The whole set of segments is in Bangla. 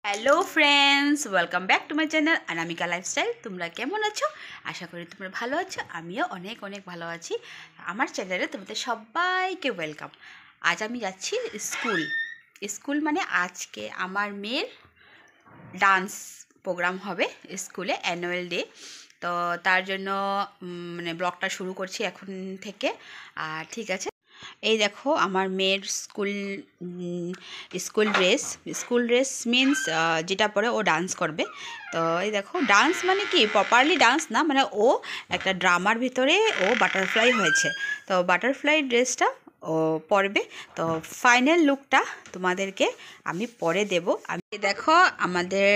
Hello friends, welcome back to my channel Anamika lifestyle. তোমরা কেমন আছো? আশা করি তোমরা ভালো আছো। আমিও অনেক অনেক ভালো আছি। আমার চ্যানেলে তোমাদের সবাইকে ওয়েলকাম। আজ আমি যাচ্ছি স্কুল মানে আজকে আমার মেয়ের ডান্স প্রোগ্রাম হবে স্কুলে, অ্যানুয়াল ডে। তো তার জন্য মানে ব্লগটা শুরু করছি এখন থেকে। আর ঠিক আছে, এই দেখো আমার মেয়ের স্কুল ড্রেস মিন্স যেটা পরে ও ডান্স করবে। তো এই দেখো, ডান্স মানে কি প্রপারলি ডান্স না, মানে ও একটা ড্রামার ভিতরে ও বাটারফ্লাই হয়েছে। তো বাটারফ্লাই ড্রেসটা ও পরবে। তো ফাইনাল লুকটা তোমাদেরকে আমি পরে দেব। আমি দেখো, আমাদের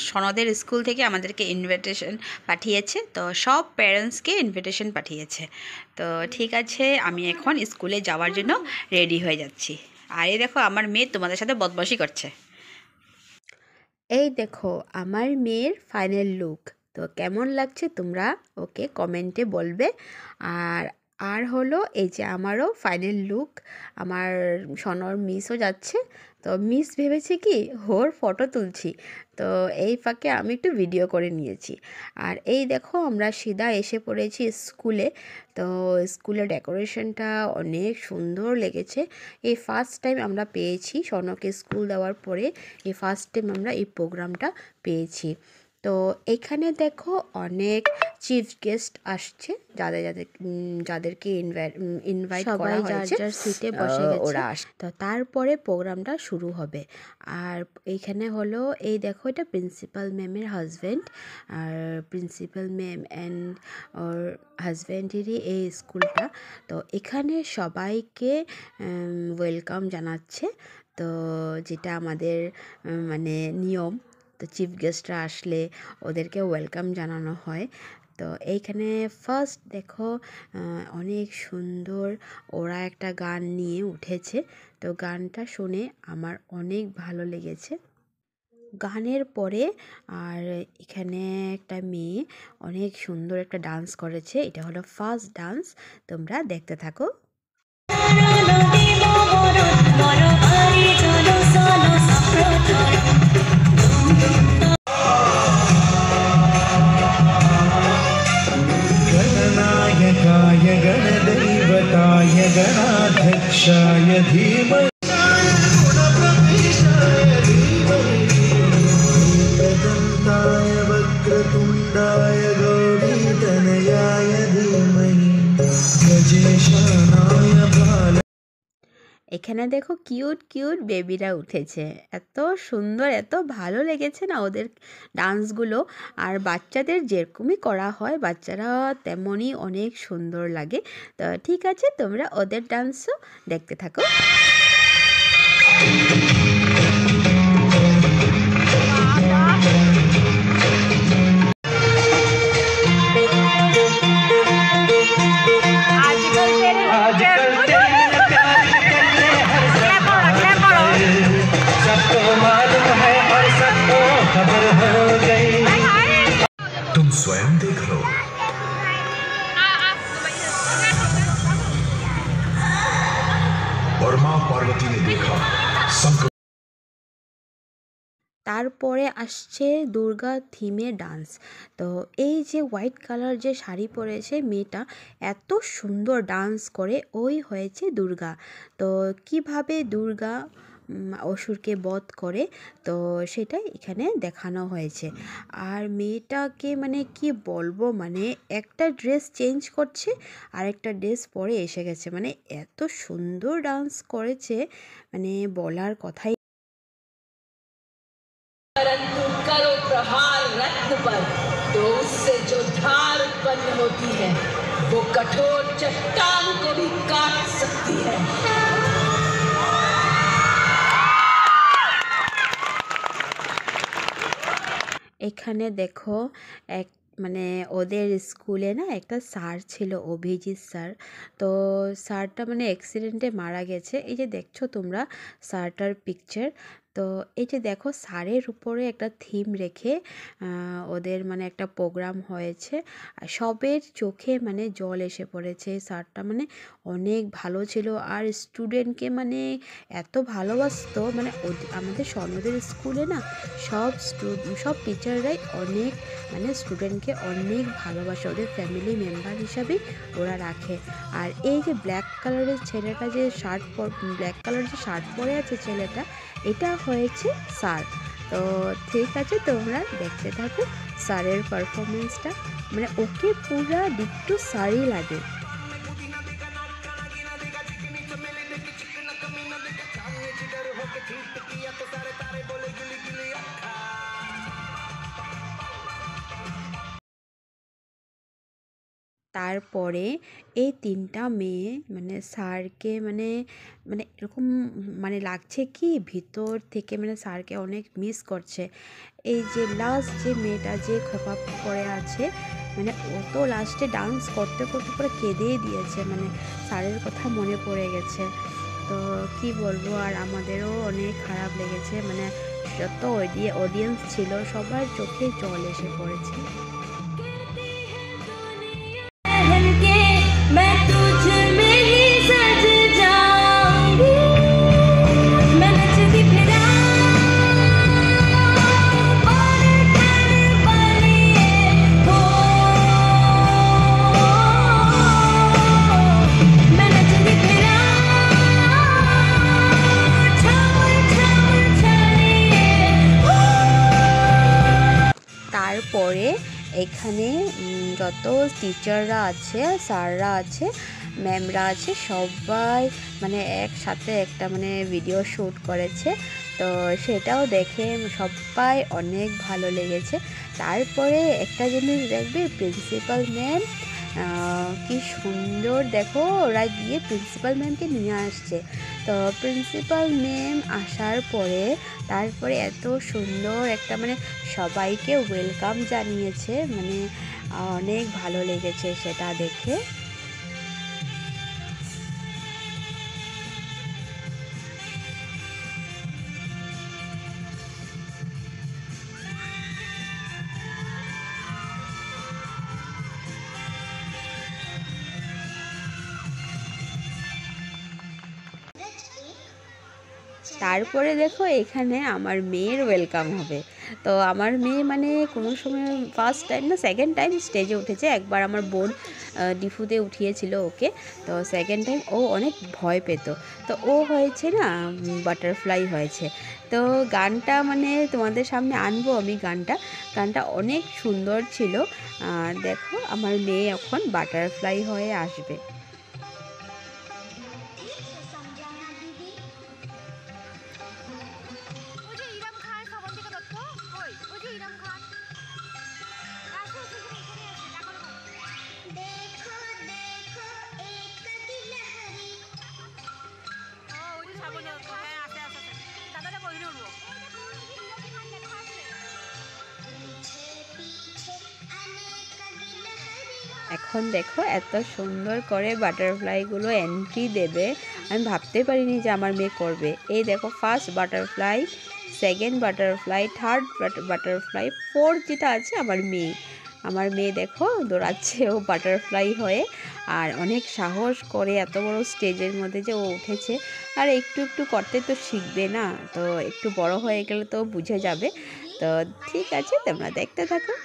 সনদের স্কুল থেকে আমাদেরকে ইনভিটেশন পাঠিয়েছে। তো সব প্যারেন্টসকে ইনভিটেশন পাঠিয়েছে। তো ঠিক আছে, আমি এখন স্কুলে যাওয়ার জন্য রেডি হয়ে যাচ্ছি। আর এই দেখো, আমার মেয়ে তোমাদের সাথে বদমাশি করছে। এই দেখো আমার মেয়ের ফাইনাল লুক। তো কেমন লাগছে তোমরা ওকে কমেন্টে বলবে। আর আর হলো এই যে আমারও ফাইনাল লুক। আমার সনর মিসও যাচ্ছে। তো মিস ভেবেছে কি ওর ফটো তুলছি। তো এই ফাঁকে আমি একটু ভিডিও করে নিয়েছি। আর এই দেখো আমরা সিধা এসে পড়েছি স্কুলে। তো স্কুলের ডেকোরেশনটা অনেক সুন্দর লেগেছে। এই ফার্স্ট টাইম আমরা পেয়েছি সনকে স্কুল দেওয়ার পরে, এই ফার্স্ট টাইম আমরা এই প্রোগ্রামটা পেয়েছি। তো এখানে দেখো অনেক চিফ গেস্ট আসছে, যাদেরকে ইনভাইট করা হয়েছে। যার সিটে বসে গেছে ওরা তো তারপরে প্রোগ্রামটা শুরু হবে। আর এইখানে হলো এই দেখো, এটা প্রিন্সিপাল ম্যামের হাজব্যান্ড। আর প্রিন্সিপাল ম্যাম অ্যান্ড ওর হাজব্যান্ডেরই এই স্কুলটা। তো এখানে সবাইকে ওয়েলকাম জানাচ্ছে। তো যেটা আমাদের মানে নিয়ম। তো চিফ গেস্টরা আসলে ওদেরকে ওয়েলকাম জানানো হয়। তো এইখানে ফার্স্ট দেখো অনেক সুন্দর ওরা একটা গান নিয়ে উঠেছে। তো গানটা শুনে আমার অনেক ভালো লেগেছে। গানের পরে আর এখানে একটা মেয়ে অনেক সুন্দর একটা ডান্স করেছে। এটা হলো ফার্স্ট ডান্স। তোমরা দেখতে থাকো। गणनायकाय गणदैवताय गणाध्यक्षाय धीमहि दन्ताय वक्रतुण्डाय गौरीतनयाय धीमहि गजेशानाय बाल। এখানে দেখো কিউট কিউট বেবিরা উঠেছে। এত সুন্দর, এত ভালো লেগেছে না ওদের ডান্সগুলো। আর বাচ্চাদের যেরকমই করা হয় বাচ্চারা তেমনই অনেক সুন্দর লাগে। তো ঠিক আছে, তোমরা ওদের ডান্সও দেখতে থাকো। तुम स्वयं देख लो। और मां पार्वती ने देखा संकट। তারপরে আসছে দুর্গা থিমে ডান্স। তো এই যে হোয়াইট কালার যে শাড়ি পরেছে মেয়েটা, এত সুন্দর ডান্স করে, ওই হয়েছে দুর্গা। তো কিভাবে দুর্গা অসুরকে বধ করে, তো সেটাই এখানে দেখানো হয়েছে। আর মেয়েটাকে মানে কি বলবো, মানে একটা ড্রেস চেঞ্জ করছে আর একটা ড্রেস পরে এসে গেছে, মানে এত সুন্দর ডান্স করেছে, মানে বলার কথাই। परंतु करो प्रहार रत्न पर तो उससे जो धार उत्पन्न होती है वो कठोर चट्टान को भी काट सकती है। এখানে দেখো এক মানে ওদের স্কুলে না একটা স্যার ছিল, অভিজিৎ স্যার। তো স্যারটা মানে অ্যাক্সিডেন্টে মারা গেছে। এই যে দেখছো তোমরা স্যারটার পিকচার। তো তো এই যে দেখো সারের উপরে একটা থিম রেখে ওদের মানে একটা প্রোগ্রাম হয়েছে। আর সবের চোখে মানে জল এসে পড়েছে। স্যারটা মানে অনেক ভালো ছিল আর স্টুডেন্টকে মানে এত ভালোবাসতো, মানে আমাদের স্বর্ণদের স্কুলে না সব টিচাররাই অনেক মানে স্টুডেন্টকে অনেক ভালোবাসে, ওদের ফ্যামিলি মেম্বার হিসাবেই ওরা রাখে। আর এই যে ব্ল্যাক কালারের ছেলেটা যে ব্ল্যাক কালারের যে শার্ট পরে আছে ছেলেটা, এটা হয়েছে স্যার। তো ঠিক আছে, তোমরা দেখতে থাকো স্যারের পারফরমেন্সটা, মানে ওকে পুরা ডিট্টু স্যারই লাগে। তারপরে এই ৩টা মেয়ে মানে স্যারকে মানে মানে এরকম মানে লাগছে কি ভিতর থেকে মানে স্যারকে অনেক মিস করছে। এই যে লাস্ট যে মেয়েটা যে খোপা পরে আছে, মানে ও তো লাস্টে ডান্স করতে করতে পুরো কেঁদেই দিয়েছে, মানে স্যারের কথা মনে পড়ে গেছে। তো কি বলবো, আর আমাদেরও অনেক খারাপ লেগেছে, মানে যত অডিয়েন্স ছিল সবার চোখে জল এসে পড়েছে। তারপরে এখানে যত টিচাররা আছে, স্যাররা আছে, ম্যামরা আছে, সবাই মানে একসাথে একটা মানে ভিডিও শ্যুট করেছে। তো সেটাও দেখে সবাই অনেক ভালো লেগেছে। তারপরে একটা জিনিস দেখবে, প্রিন্সিপাল ম্যাম কি সুন্দর, দেখো ওরা গিয়ে প্রিন্সিপাল ম্যামকে নিয়ে আসছে। তো প্রিন্সিপাল ম্যাম আসার পরে তারপরে এত সুন্দর একটা মানে সবাইকে ওয়েলকাম জানিয়েছে, মানে অনেক ভালো লেগেছে সেটা দেখে। তারপরে দেখো এখানে আমার মেয়ের ওয়েলকাম হবে। তো আমার মেয়ে মানে কোনো সময় ফার্স্ট টাইম না সেকেন্ড টাইম স্টেজে উঠেছে। একবার আমার বোন ডিফুতে উঠিয়েছিল ওকে, তো সেকেন্ড টাইম ও অনেক ভয় পেত। তো ও হয়েছে না বাটারফ্লাই হয়েছে। তো গানটা মানে তোমাদের সামনে আনবো আমি, গানটা অনেক সুন্দর ছিল। আর দেখো আমার মেয়ে এখন বাটারফ্লাই হয়ে আসবে। এখন দেখো এত সুন্দর করে বাটারফ্লাইগুলো এন্ট্রি দেবে, আমি ভাবতে পারিনি যে আমার মেয়ে করবে। এই দেখো first butterfly, second butterfly, third butterfly, fourth যেটা আছে আমার মেয়ে দেখো দৌড়াচ্ছে ও বাটারফ্লাই হয়ে। আর অনেক সাহস করে এত বড় স্টেজের মধ্যে যে ও উঠেছে। আর একটু একটু করতে তো শিখবে না, তো একটু বড় হয়ে গেলে তো বুঝে যাবে। তো ঠিক আছে, তোমরা দেখতে থাকো।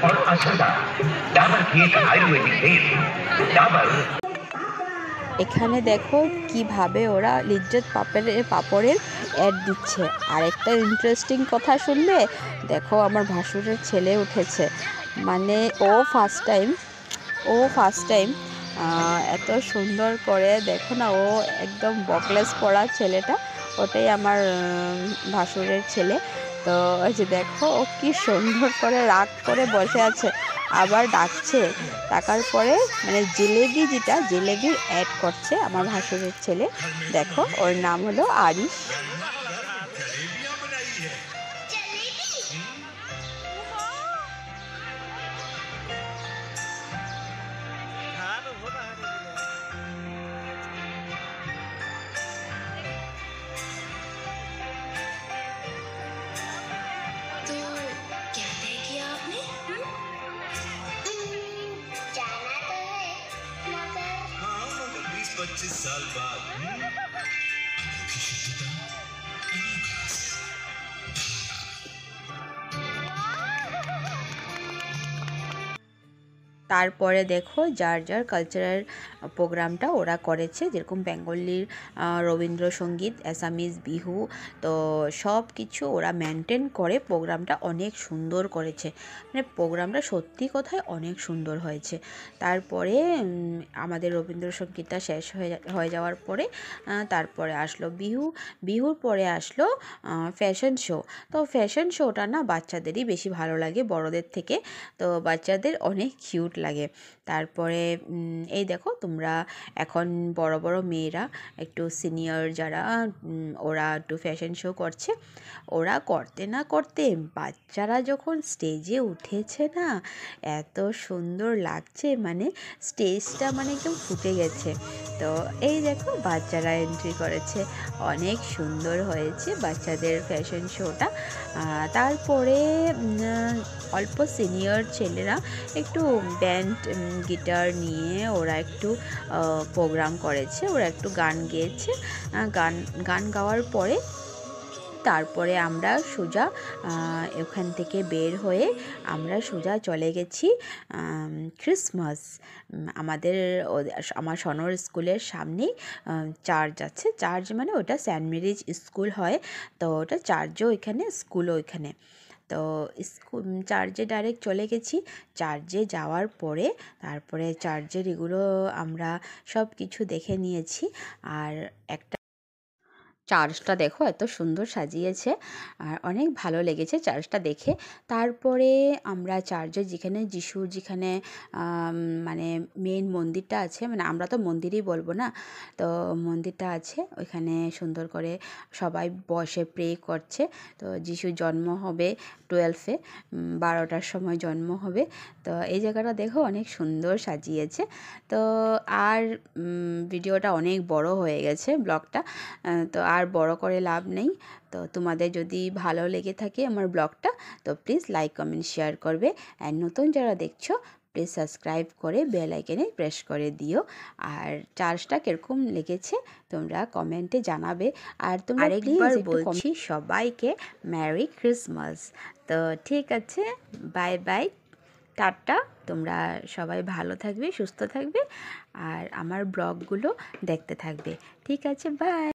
और असरदार डाबर की एक आयुर्वेदिक तेल डाबर। এখানে দেখো কিভাবে ওরা লিজ্জত পাপড়ের অ্যাড দিচ্ছে। আর একটা ইন্টারেস্টিং কথা শুনবে, দেখো আমার ভাসুরের ছেলে উঠেছে, মানে ও ফার্স্ট টাইম এত সুন্দর করে, দেখো না, ও একদম বকলেস পড়া ছেলেটা, ওটাই আমার ভাসুরের ছেলে। তো ওই যে দেখো ও কি সুন্দর করে রাগ করে বসে আছে, আবার ডাকছে, ডাকার পরে মানে জিলেবির অ্যাড করছে আমার ভাসুরের ছেলে। দেখো ওর নাম হলো আরিশ। तो क्या तय किया आपने? जाना तो है मगर 20-25 साल बाद अनोखी शुद्धता, अनोखा তারপরে দেখো যার যার কালচারাল প্রোগ্রামটা ওরা করেছে, যেরকম বেঙ্গলির রবীন্দ্রসঙ্গীত, অ্যাসামিজ বিহু, তো সব কিছু ওরা মেনটেন করে প্রোগ্রামটা অনেক সুন্দর করেছে। মানে প্রোগ্রামটা সত্যি কথায় অনেক সুন্দর হয়েছে। তারপরে আমাদের রবীন্দ্রসঙ্গীতটা শেষ হয়ে যাওয়ার পরে তারপরে আসলো বিহুর পরে আসলো ফ্যাশন শো। তো ফ্যাশন শোটা না বাচ্চাদেরই বেশি ভালো লাগে বড়দের থেকে, তো বাচ্চাদের অনেক কিউট লাগে। তারপরে এই দেখো তোমরা এখন বড় বড় মেয়েরা, একটু সিনিয়র যারা, ওরা একটু ফ্যাশন শো করছে। ওরা করতে না করতে বাচ্চারা যখন স্টেজে উঠেছে না, এত সুন্দর লাগছে, মানে স্টেজটা মানে একদম ফুটে গেছে। তো এই দেখো বাচ্চারা এন্ট্রি করেছে, অনেক সুন্দর হয়েছে বাচ্চাদের ফ্যাশন শোটা। তারপরে অল্প সিনিয়র ছেলেরা একটু ব্যান্ড গিটার নিয়ে ওরা একটু প্রোগ্রাম করেছে, ওরা একটু গান গেয়েছে। গান গাওয়ার পরে তারপরে আমরা সোজা ওখান থেকে বের হয়ে আমরা সোজা চলে গেছি ক্রিসমাস। আমার সনর স্কুলের সামনেই চার্চ আছে, চার্চ মানে ওটা সেন্ট মেরিজ স্কুল হয়, তো ওটা চার্চও এখানে, স্কুলও এখানে। তো চার্চে ডাইরেক্ট চলে গেছি। চার্চে যাওয়ার পরে তারপরে চার্চের এগুলো আমরা সব কিছু দেখে নিয়েছি। আর একটা চার্চটা দেখো এত সুন্দর সাজিয়েছে, আর অনেক ভালো লেগেছে চার্চটা দেখে। তারপরে আমরা চার্চে যেখানে মানে মেন মন্দিরটা আছে, মানে আমরা তো মন্দিরই বলবো না, তো মন্দিরটা আছে ওইখানে সুন্দর করে সবাই বসে প্রে করছে। তো যিশুর জন্ম হবে 12-এ, 12টার সময় জন্ম হবে। তো এই জায়গাটা দেখো অনেক সুন্দর সাজিয়েছে। তো আর ভিডিওটা অনেক বড় হয়ে গেছে, ব্লগটা, তো আর বড় করে লাভ নেই। তো তোমাদের যদি ভালো লেগে থাকে আমার ব্লগটা, তো প্লিজ লাইক কমেন্ট শেয়ার করবে। আর নতুন যারা দেখছো প্লিজ সাবস্ক্রাইব করে বেল আইকনে প্রেস করে দিও। আর চার্জটা কীরকম লেগেছে তোমরা কমেন্টে জানাবে। আর তোমরা আরেকবার বলছি সবাইকে মেরি ক্রিসমাস। তো ঠিক আছে, বাই বাই, টাটা। তোমরা সবাই ভালো থাকবে, সুস্থ থাকবে, আর আমার ব্লগগুলো দেখতে থাকবে। ঠিক আছে, বাই।